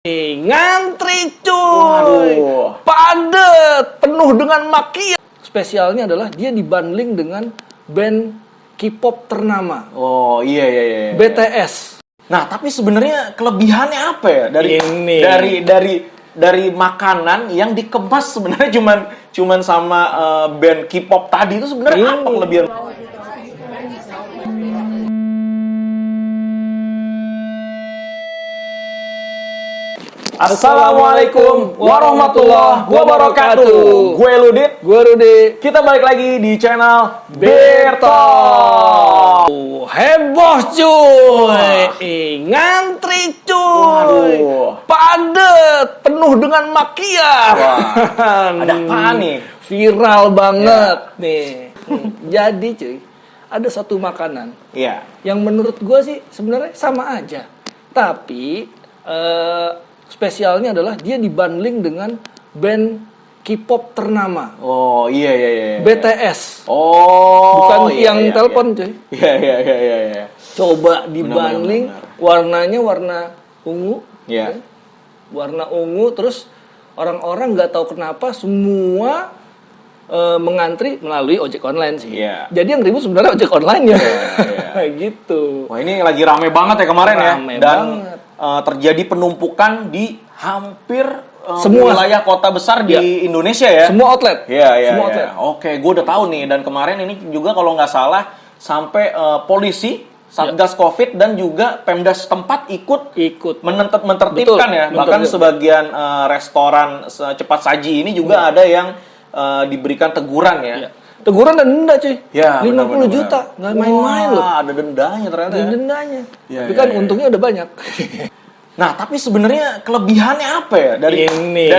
Ngantri cuy. Waduh. Padet, penuh dengan makian. Spesialnya adalah dia dibundling dengan band K-pop ternama. Oh iya. BTS. Nah, tapi sebenarnya kelebihannya apa ya Ini. dari makanan yang dikemas sebenarnya cuman sama band K-pop tadi itu sebenarnya apa kelebihan? Assalamualaikum warahmatullahi wabarakatuh. Gue Ludit, Gue Rudy. kita balik lagi di channel Berto. Heboh cuy. Ngantri cuy. Waduh. Padet, penuh dengan makian. Wah, ada apaan nih? Viral banget nih. Jadi cuy, ada satu makanan Iya. yang menurut gue sih sebenarnya sama aja. Tapi spesialnya adalah dia dibundling dengan band K-pop ternama. Oh iya. BTS. Oh. Bukan iya, yang iya, telepon iya. cuy. Iya. Coba dibundling, Benar. warnanya warna ungu. Iya. ya. Warna ungu, terus orang-orang nggak tahu kenapa semua mengantri melalui ojek online sih. Iya. Jadi yang ribut sebenarnya ojek online-nya. Iya. Gitu. Wah, ini lagi rame banget ya kemarin Rame ya. Dan banget. terjadi penumpukan di hampir Semua. wilayah kota besar di Indonesia ya. Semua outlet. Iya. Semua outlet. Oke, gue udah tahu nih. Dan kemarin ini juga kalau nggak salah sampai polisi, Satgas Covid dan juga Pemda setempat ikut menertibkan ya. Bahkan sebagian restoran cepat saji ini juga ada yang diberikan teguran ya. Iya. Teguran dan denda cuy. Ya, 50 benar. juta. Nggak main-main loh. Wah, ada dendanya ternyata Ada ya. dendanya. Iya, Tapi kan iya. untungnya udah banyak. Nah, tapi sebenarnya kelebihannya apa ya Ini.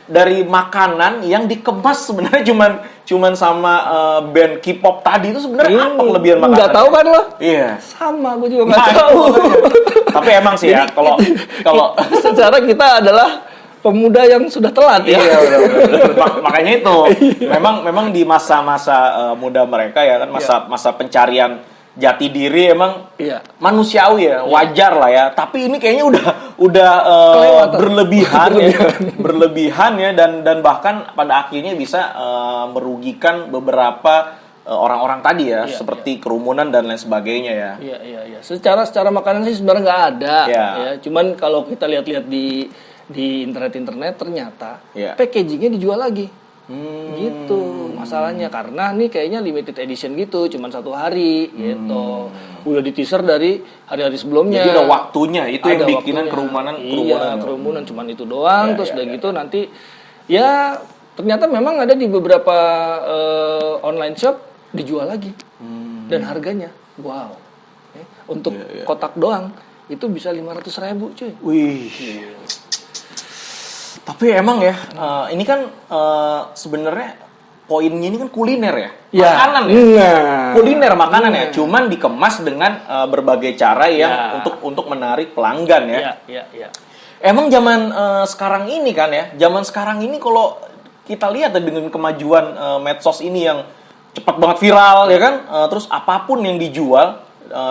dari makanan yang dikemas sebenarnya cuman sama band K-pop tadi itu sebenarnya apa kelebihan makanan? Nggak tahu kan lo? Iya. Sama, gue juga nggak Nah, tahu. Tapi emang sih ya kalau Secara kita adalah pemuda yang sudah telat ya. iya, benar. Makanya itu memang di masa-masa muda mereka ya kan masa pencarian jati diri emang Iya. manusiawi ya, wajar lah ya. Tapi ini kayaknya udah Kelewatan. berlebihan ya dan bahkan pada akhirnya bisa merugikan beberapa orang-orang tadi ya, seperti kerumunan dan lain sebagainya ya. Iya. Secara makanan sih sebenarnya nggak ada. Iya. Ya. Cuman kalau kita lihat-lihat di internet ternyata packagingnya dijual lagi. Gitu masalahnya, karena nih kayaknya limited edition gitu, cuman 1 hari gitu. Udah di teaser dari hari-hari sebelumnya. Jadi ada waktunya, itu yang Ada bikinan waktunya. Kerumunan cuman itu doang. Terus udah gitu nanti ya ternyata memang ada di beberapa online shop dijual lagi. Dan harganya wow. Untuk kotak doang itu bisa 500.000 cuy. Wih. Tapi emang ya, ini kan sebenarnya poinnya ini kan kuliner ya, makanan ya. Kuliner makanan ya, cuman dikemas dengan berbagai cara yang untuk menarik pelanggan ya. Iya. Emang zaman sekarang ini kan ya, kalau kita lihat ya, dengan kemajuan medsos ini yang cepat banget viral ya kan, terus apapun yang dijual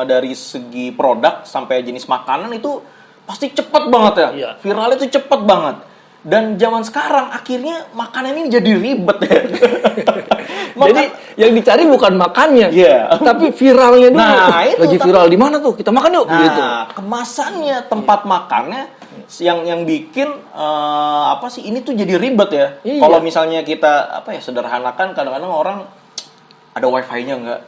dari segi produk sampai jenis makanan itu pasti cepat banget ya. Iya. Viral itu cepat banget. Dan zaman sekarang akhirnya makanan ini jadi ribet ya. Jadi yang dicari bukan makannya, tapi viralnya dulu. Nah, itu lagi viral di mana tuh? Kita makan yuk. Nah, Gitu. kemasannya, tempat makannya yang bikin ini tuh jadi ribet ya. Iya. Kalau misalnya kita sederhanakan, kadang-kadang orang ada wifi-nya enggak.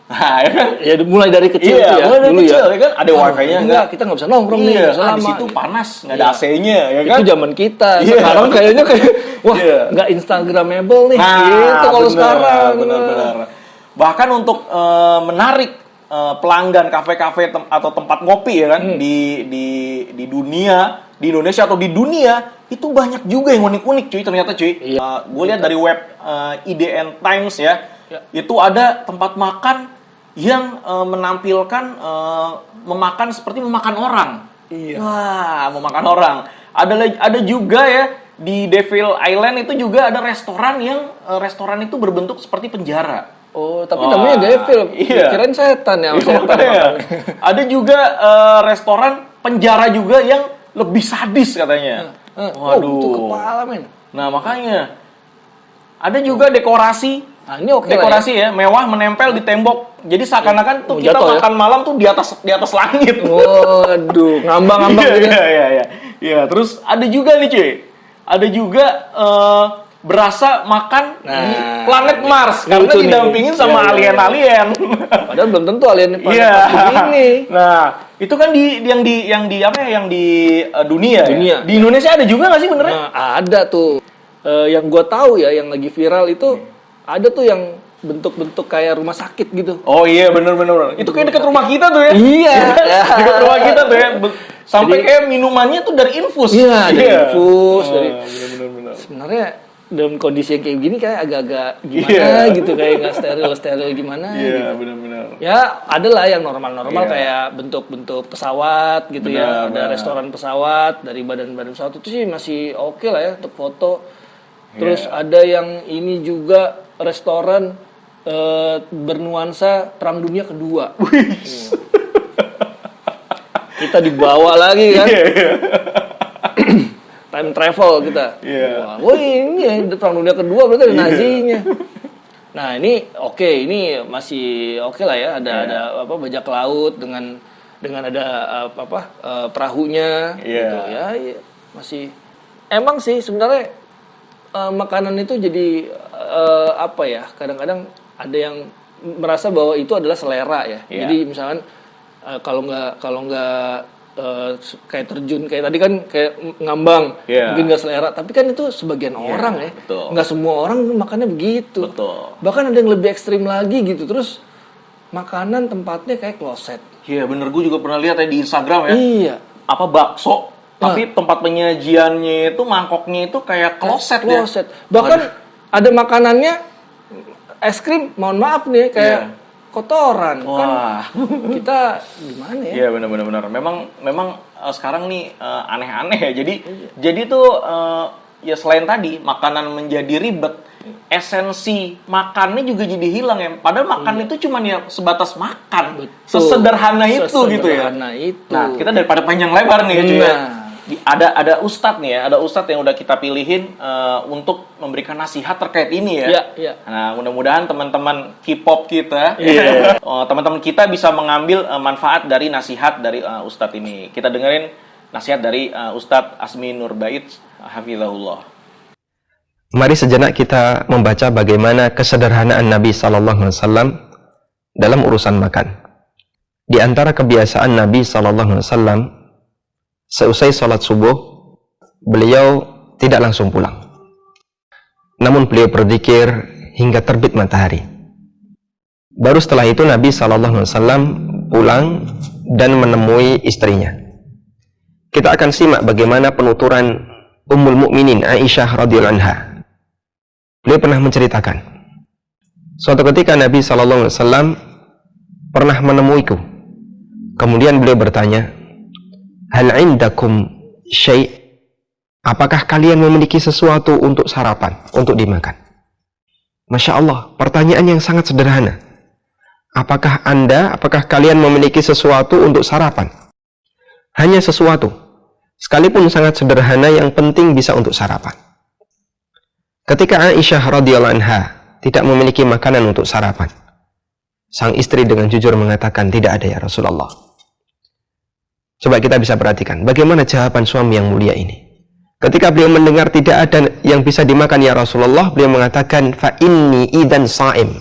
Nah, ya kan? Ya mulai dari kecil tuh ya. Mulai dari Dulu kecil ya kan, ada wifi-nya enggak. Kita nggak bisa nongkrong nih selama. Di situ panas, enggak ada AC-nya ya kan. Itu zaman kita. Sekarang kayaknya nggak instagramable nih. Gitu kalau sekarang. Benar. Bahkan untuk menarik pelanggan kafe-kafe atau tempat ngopi ya kan di dunia, di Indonesia atau di dunia itu banyak juga yang unik-unik cuy ternyata cuy. Gue lihat dari web IDN Times ya. Itu ada tempat makan yang menampilkan memakan seperti memakan orang. Iya. Wah, memakan orang. Ada juga ya di Devil Island itu juga ada restoran yang restoran itu berbentuk seperti penjara. Oh, tapi namanya Devil. Iya. Kirain setan ya. Ada juga restoran penjara juga yang lebih sadis katanya. Waduh. Itu kepala men. Nah makanya ada juga dekorasi. Nah, ini oke dekorasi ya, mewah menempel di tembok. Jadi seakan-akan tuh kita jatuh, makan malam tuh di atas langit. Waduh, ngambang-ngambang gitu. Iya. Terus ada juga nih cuy. Ada juga berasa makan di planet Mars karena didampingin sama alien-alien. Padahal belum tentu alien planet Mars begini. Nah, itu kan yang di dunia. Ya? Di Indonesia ada juga nggak sih benernya? Nah, ada tuh. Yang gue tahu ya, yang lagi viral itu ada tuh yang bentuk-bentuk kayak rumah sakit gitu. Oh iya, bener. Itu kayak dekat rumah kita tuh ya. Iya. Dekat rumah kita tuh ya. Sampai kayak minumannya tuh dari infus. Iya, dari infus. Bener. Sebenarnya dalam kondisi yang kayak gini kayak agak-agak gimana gitu, kayak nggak steril gimana. Iya, gitu. benar. Ya, ada lah yang normal kayak bentuk-bentuk pesawat gitu ya. Ada restoran pesawat dari badan-badan pesawat itu sih masih oke lah ya untuk foto. Terus ada yang ini juga restoran bernuansa Perang Dunia Kedua. Kita dibawa lagi kan. Time travel kita. Wah, ini Perang Dunia Kedua berarti ada Nazinya. Nah, ini ini masih oke lah ya. Ada bajak laut dengan ada perahunya gitu ya. Masih emang sih sebenarnya makanan itu jadi kadang-kadang ada yang merasa bahwa itu adalah selera ya. Jadi misalkan kalau nggak kayak terjun kayak tadi kan kayak ngambang mungkin nggak selera, tapi kan itu sebagian orang ya. Nggak semua orang makannya begitu. Bahkan ada yang lebih ekstrim lagi gitu. Terus makanan tempatnya kayak kloset. Iya bener, gue juga pernah lihat ya di Instagram ya. Iya. Apa bakso? Tapi tempat penyajiannya itu mangkoknya itu kayak kloset ya. Bahkan ada makanannya es krim, mohon maaf nih kayak kotoran. Wah. Kan kita gimana ya? Iya benar. Memang sekarang nih aneh-aneh ya. Jadi tuh ya selain tadi makanan menjadi ribet, esensi makannya juga jadi hilang ya. Padahal makan itu cuma ya sebatas makan. Sesederhana itu gitu ya. Nah, kita daripada panjang lebar nih cuy ya. Ada ustadz nih ya, ada ustadz yang udah kita pilihin untuk memberikan nasihat terkait ini ya. Iya. Nah, mudah-mudahan teman-teman K-pop kita, teman-teman kita bisa mengambil manfaat dari nasihat dari ustadz ini. Kita dengerin nasihat dari Ustadz Asmi Nurbait, hafizahullah. Mari sejenak kita membaca bagaimana kesederhanaan Nabi Sallallahu Alaihi Wasallam dalam urusan makan. Di antara kebiasaan Nabi Sallallahu Alaihi Wasallam, seusai sholat subuh, beliau tidak langsung pulang. Namun beliau berzikir hingga terbit matahari. Baru setelah itu Nabi SAW pulang dan menemui istrinya. Kita akan simak bagaimana penuturan Ummul Mukminin Aisyah radhiyallahu anha. Beliau pernah menceritakan, suatu ketika Nabi SAW pernah menemuiku. Kemudian beliau bertanya, hal indakum syai'? Apakah kalian memiliki sesuatu untuk sarapan, untuk dimakan? Masya Allah, pertanyaan yang sangat sederhana. Apakah kalian memiliki sesuatu untuk sarapan? Hanya sesuatu, sekalipun sangat sederhana yang penting bisa untuk sarapan. Ketika Aisyah radhiyallahu anha tidak memiliki makanan untuk sarapan, sang istri dengan jujur mengatakan, tidak ada ya Rasulullah. Coba kita bisa perhatikan bagaimana jawaban suami yang mulia ini. Ketika beliau mendengar tidak ada yang bisa dimakan ya Rasulullah, beliau mengatakan, fa inni idzan sha'im.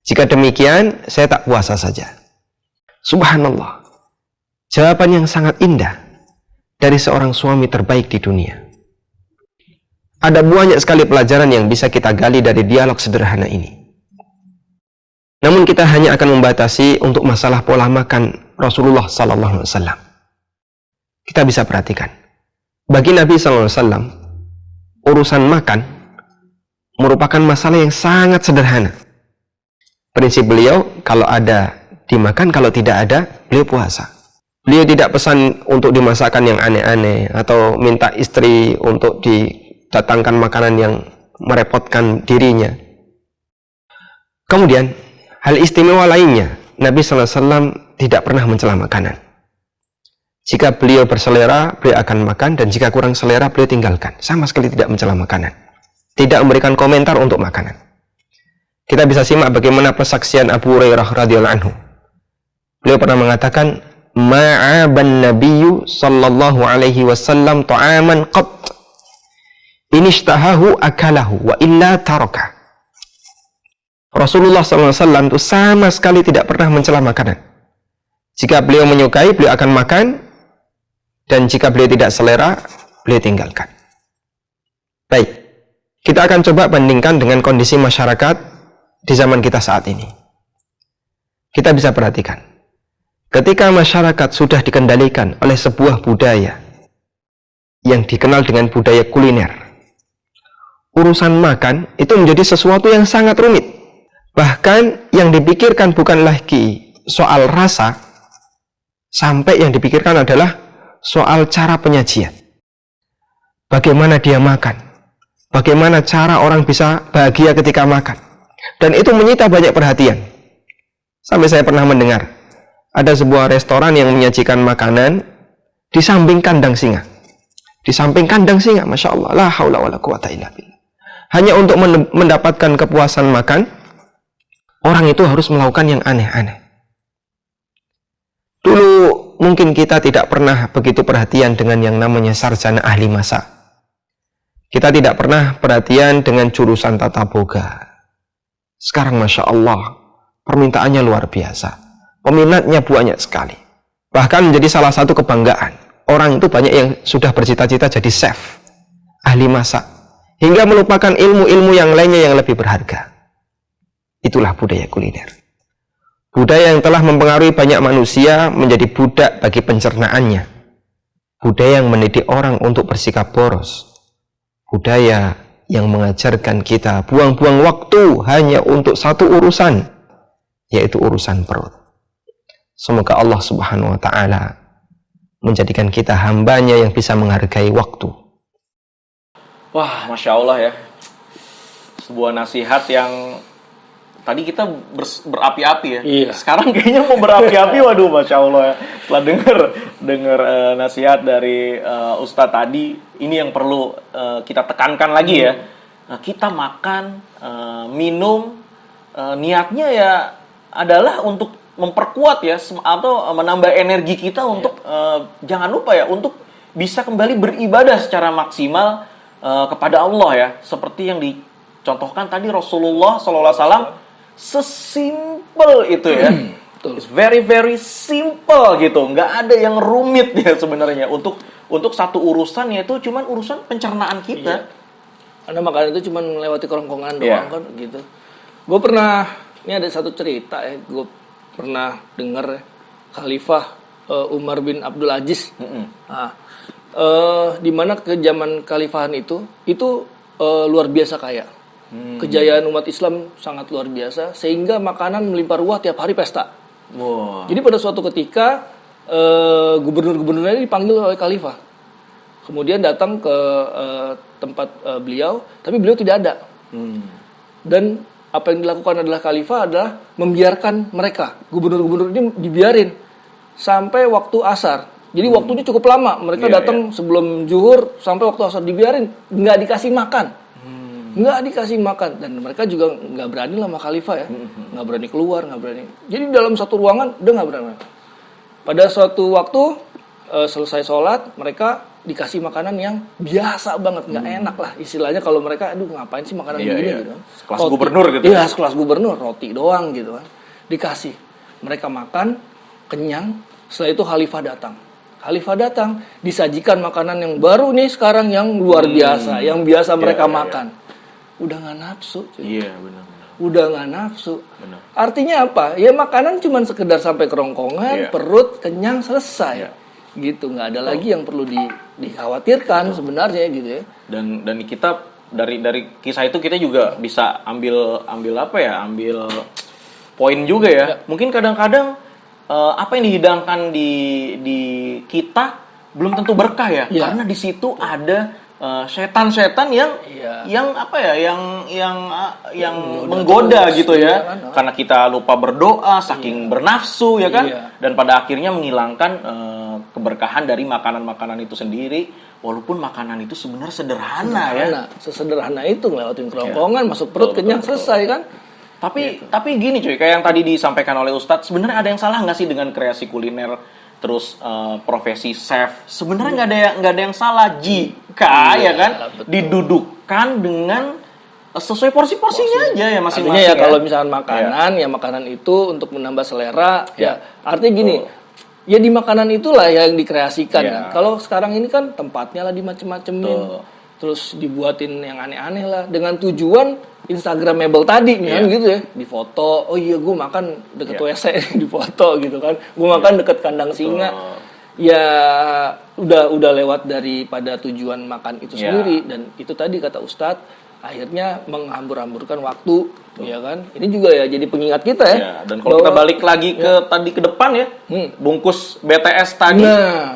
Jika demikian, saya tak puasa saja. Subhanallah. Jawaban yang sangat indah dari seorang suami terbaik di dunia. Ada banyak sekali pelajaran yang bisa kita gali dari dialog sederhana ini. Namun kita hanya akan membatasi untuk masalah pola makan Rasulullah sallallahu alaihi wasallam. Kita bisa perhatikan, bagi Nabi sallallahu alaihi wasallam, urusan makan merupakan masalah yang sangat sederhana. Prinsip beliau, kalau ada dimakan, kalau tidak ada, beliau puasa. Beliau tidak pesan untuk dimasakkan yang aneh-aneh atau minta istri untuk didatangkan makanan yang merepotkan dirinya. Kemudian hal istimewa lainnya, Nabi sallallahu alaihi wasallam tidak pernah mencela makanan. Jika beliau berselera, beliau akan makan, dan jika kurang selera, beliau tinggalkan. Sama sekali tidak mencela makanan. Tidak memberikan komentar untuk makanan. Kita bisa simak bagaimana persaksian Abu Hurairah radhiyallahu anhu. Beliau pernah mengatakan, ma'aban nabiyyu sallallahu alaihi wasallam ta'aman qat inishtahahu akalahu wa illa taraka. Rasulullah SAW itu sama sekali tidak pernah mencela makanan. Jika beliau menyukai, beliau akan makan, dan jika beliau tidak selera, beliau tinggalkan. Baik, kita akan coba bandingkan dengan kondisi masyarakat di zaman kita saat ini. Kita bisa perhatikan, ketika masyarakat sudah dikendalikan oleh sebuah budaya yang dikenal dengan budaya kuliner, urusan makan itu menjadi sesuatu yang sangat rumit. Bahkan yang dipikirkan bukan lagi soal rasa, sampai yang dipikirkan adalah soal cara penyajian. Bagaimana dia makan, bagaimana cara orang bisa bahagia ketika makan. Dan itu menyita banyak perhatian. Sampai saya pernah mendengar ada sebuah restoran yang menyajikan makanan di samping kandang singa. Di samping kandang singa, Masya Allah, la haula wa la quwata illa billah. Hanya untuk mendapatkan kepuasan makan, orang itu harus melakukan yang aneh-aneh. Dulu mungkin kita tidak pernah begitu perhatian dengan yang namanya sarjana ahli masak. Kita tidak pernah perhatian dengan jurusan tata boga. Sekarang Masya Allah, permintaannya luar biasa. Peminatnya banyak sekali. Bahkan menjadi salah satu kebanggaan. Orang itu banyak yang sudah bercita-cita jadi chef, ahli masak, hingga melupakan ilmu-ilmu yang lainnya yang lebih berharga. Itulah budaya kuliner. Budaya yang telah mempengaruhi banyak manusia menjadi budak bagi pencernaannya. Budaya yang mendidik orang untuk bersikap boros. Budaya yang mengajarkan kita buang-buang waktu hanya untuk satu urusan, yaitu urusan perut. Semoga Allah Subhanahu wa Ta'ala menjadikan kita hambanya yang bisa menghargai waktu. Wah, Masya Allah ya. Sebuah nasihat yang tadi kita berapi-api ya. Iya. Sekarang kayaknya mau berapi-api, waduh, Masya Allah ya. Setelah dengar nasihat dari Ustadz tadi, ini yang perlu kita tekankan lagi ya. Kita makan, minum, niatnya ya adalah untuk memperkuat ya, atau menambah energi kita untuk jangan lupa ya, untuk bisa kembali beribadah secara maksimal kepada Allah ya. Seperti yang dicontohkan tadi Rasulullah SAW, sesimpel itu ya. It's very very simple gitu, nggak ada yang rumit ya sebenarnya untuk satu urusan, yaitu cuman urusan pencernaan kita. Iya. Karena makanan itu cuma melewati kerongkongan doang Iya. kan gitu. Gue pernah, ini ada satu cerita ya, gue pernah dengar Khalifah Umar bin Abdul Aziz. Nah, di mana ke zaman Khalifahan itu luar biasa kaya. Kejayaan umat Islam sangat luar biasa, sehingga makanan melimpah ruah, tiap hari pesta. Wow. Jadi pada suatu ketika gubernur-gubernurnya dipanggil oleh Khalifah. Kemudian datang ke tempat beliau, tapi beliau tidak ada. Dan apa yang dilakukan adalah Khalifah adalah membiarkan mereka, gubernur-gubernur ini dibiarin sampai waktu asar. Jadi waktunya cukup lama. Mereka datang sebelum zuhur sampai waktu asar, dibiarin, nggak dikasih makan. Nggak dikasih makan, dan mereka juga nggak berani lah sama Khalifah ya, nggak berani keluar, nggak berani. Jadi dalam satu ruangan udah nggak berani. Pada suatu waktu selesai sholat, mereka dikasih makanan yang biasa banget, nggak enak lah istilahnya. Kalau mereka, aduh ngapain sih makanan begini gitu. Sekelas gubernur gitu. Iya, sekelas gubernur, roti doang gitu kan. Dikasih, mereka makan, kenyang. Setelah itu Khalifah datang. Khalifah datang, disajikan makanan yang baru nih sekarang, yang luar biasa, yang biasa mereka makan. Udah nggak nafsu, cuy. Iya, benar. Udah nggak nafsu. Benar. Artinya apa? Ya makanan cuma sekedar sampai kerongkongan, perut kenyang, selesai. Gitu, nggak ada lagi yang perlu dikhawatirkan sebenarnya gitu ya. Dan kita dari kisah itu kita juga bisa ambil apa ya? Ambil poin juga ya. Mungkin kadang-kadang apa yang dihidangkan di kita belum tentu berkah ya. Karena di situ ada setan-setan yang apa ya, yang menggoda terus, gitu ya, karena kita lupa berdoa, saking bernafsu ya kan, dan pada akhirnya menghilangkan keberkahan dari makanan-makanan itu sendiri, walaupun makanan itu sebenarnya sederhana ya. Sesederhana itu ngelewatin kerongkongan, masuk perut, kenyang, selesai kan. Tapi gini cuy, kayak yang tadi disampaikan oleh Ustadz, sebenarnya ada yang salah nggak sih dengan kreasi kuliner, terus profesi chef? Sebenarnya nggak ada yang salah jika ya kan betul. didudukkan dengan sesuai porsi-porsinya aja ya masing-masing. Artinya ya kalau misalkan makanan, ya makanan itu untuk menambah selera, ya artinya gini, ya di makanan itulah yang dikreasikan kan. Kalau sekarang ini kan tempatnya lah dimacem-macemin, terus dibuatin yang aneh-aneh lah, dengan tujuan Instagramable tadi kan gitu ya, difoto, oh iya gue makan deket WC, difoto gitu kan, gue makan deket kandang singa. Ya udah lewat daripada tujuan makan itu sendiri, dan itu tadi kata Ustadz akhirnya menghambur-hamburkan waktu, ya kan? Ini juga ya jadi pengingat kita ya. Dan kalau kita balik lagi ke depan ya, bungkus BTS tadi,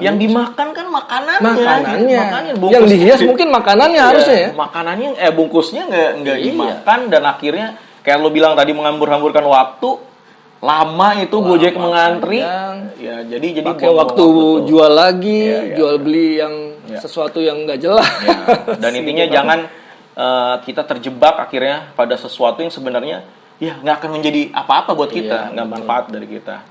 yang dimakan kan makanannya. Yang dihias mungkin makanannya harusnya ya. Makanannya, bungkusnya nggak dimakan, dan akhirnya kayak lo bilang tadi menghambur-hamburkan waktu. Lama itu Gojek mengantri, ya jadi pakai waktu jual lagi, jual beli yang sesuatu yang nggak jelas. Dan intinya jangan kita terjebak akhirnya pada sesuatu yang sebenarnya ya nggak akan menjadi apa-apa buat kita, nggak manfaat dari kita.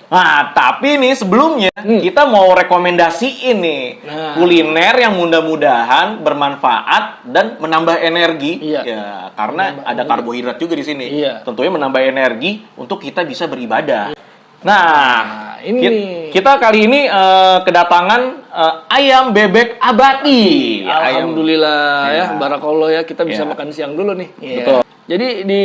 Nah, tapi nih sebelumnya kita mau rekomendasiin nih kuliner yang mudah-mudahan bermanfaat dan menambah energi, ya karena ada karbohidrat juga di sini. Tentunya menambah energi untuk kita bisa beribadah. Nah, ini kita kali ini kedatangan ayam bebek abati. Alhamdulillah ya, barakallah ya, kita bisa makan siang dulu nih. Betul. Jadi di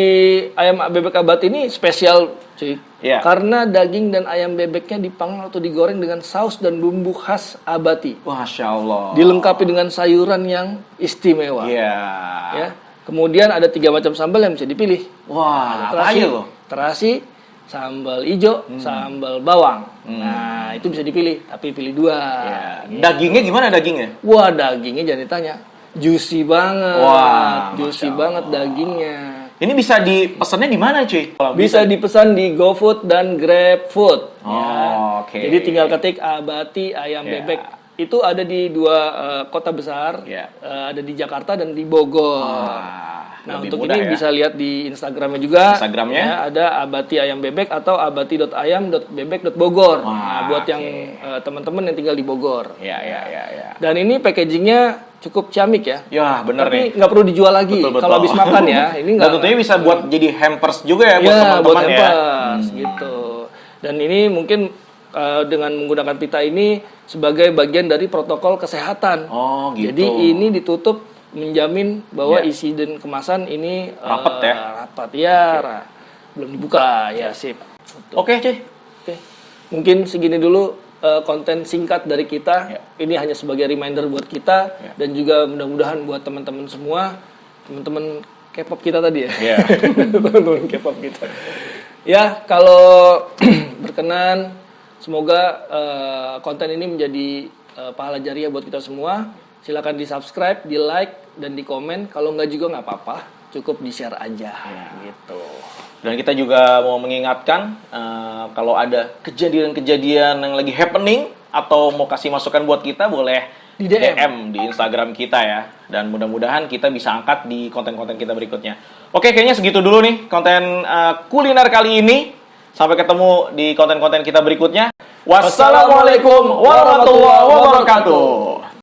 ayam bebek abati ini spesial cuy. Karena daging dan ayam bebeknya dipanggang atau digoreng dengan saus dan bumbu khas abati. Masya Allah. Dilengkapi dengan sayuran yang istimewa. Ya. Kemudian ada 3 macam sambal yang bisa dipilih. Wah, apa aja loh? Terasi, sambal hijau, sambal bawang. Nah, itu bisa dipilih, tapi pilih 2. Dagingnya gimana dagingnya? Wah, dagingnya jangan ditanya. Juicy banget. Wah, juicy banget dagingnya. Ini bisa dipesannya di mana, cuy? Bisa dipesan di GoFood dan GrabFood. Oke. Jadi tinggal ketik abati ayam bebek. Itu ada di 2 kota besar. Ada di Jakarta dan di Bogor. Nah, untuk ini bisa lihat di Instagramnya juga. Ya, ada abati ayam bebek atau abati.ayam.bebek.bogor. Nah, buat yang teman-teman yang tinggal di Bogor. Dan ini packagingnya cukup ciamik ya. Ya, bener nih. Tapi nggak perlu dijual lagi kalau habis makan ya. Ini nggak. Dan tentunya bisa buat jadi hampers juga ya buat teman-teman buat hampers, gitu. Dan ini mungkin dengan menggunakan pita ini sebagai bagian dari protokol kesehatan. Oh, gitu. Jadi ini ditutup menjamin bahwa isi dan kemasan ini rapat ya. Belum dibuka ya, sip. Oke, cuy. Mungkin segini dulu konten singkat dari kita. Ini hanya sebagai reminder buat kita dan juga mudah-mudahan buat teman-teman semua, teman-teman K-pop kita tadi ya. Teman-teman K-pop kita. Ya, kalau berkenan semoga konten ini menjadi pahala jariah buat kita semua. Silakan di-subscribe, di-like, dan di-komen. Kalau nggak juga nggak apa-apa, cukup di-share aja. Gitu. Dan kita juga mau mengingatkan kalau ada kejadian-kejadian yang lagi happening atau mau kasih masukan buat kita, boleh di DM di Instagram kita ya. Dan mudah-mudahan kita bisa angkat di konten-konten kita berikutnya. Oke, kayaknya segitu dulu nih konten kuliner kali ini. Sampai ketemu di konten-konten kita berikutnya. Wassalamualaikum warahmatullahi wabarakatuh.